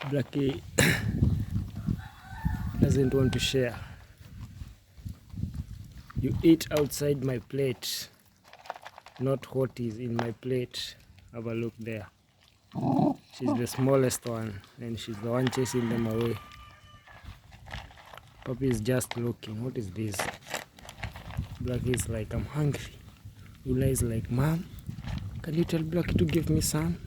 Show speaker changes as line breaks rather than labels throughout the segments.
Blackie doesn't want to share. You eat outside my plate, not what is in my plate. Have a look there. She's the smallest one, and she's the one chasing them away. Puppy is just looking. What is this? Blackie is like, I'm hungry. Luna is like, Mom, can you tell Blackie to give me some?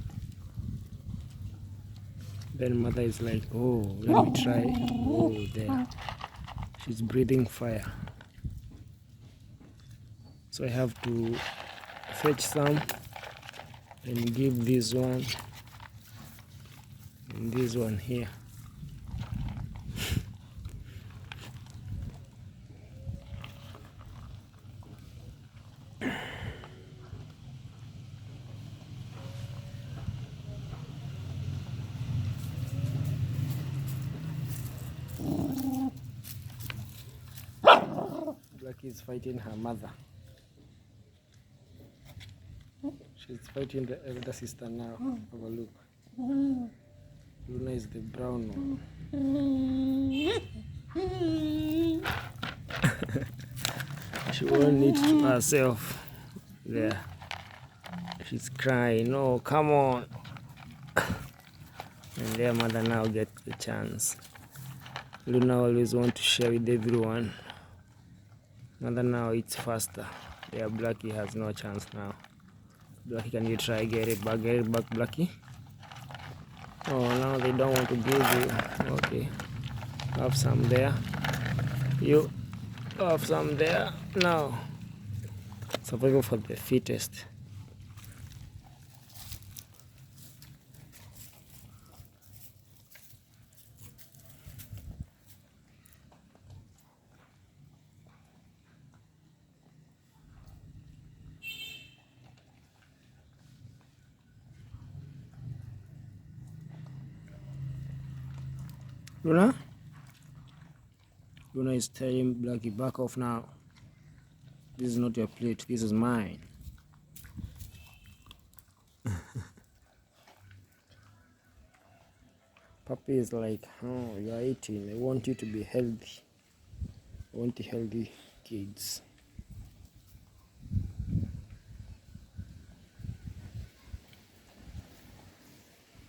Then mother is like, oh, let me try. Oh, there. She's breathing fire. So I have to fetch some and give this one and this one here. Blackie is fighting her mother. She's fighting the elder sister now. Have a look. Luna is the brown one. She won't eat to herself. There. She's crying. No, come on. And their mother now gets the chance. Luna always wants to share with everyone. Mother now eats faster. Their Blackie has no chance now. Blackie, can you try get it back? Get it back, Blackie. Oh, now they don't want to give you. Okay. Have some there. You have some there. Now. Survival for the fittest. Luna? Luna is telling Blackie, back off now. This is not your plate, this is mine. Puppy is like, oh, you are eating. I want you to be healthy. I want healthy kids.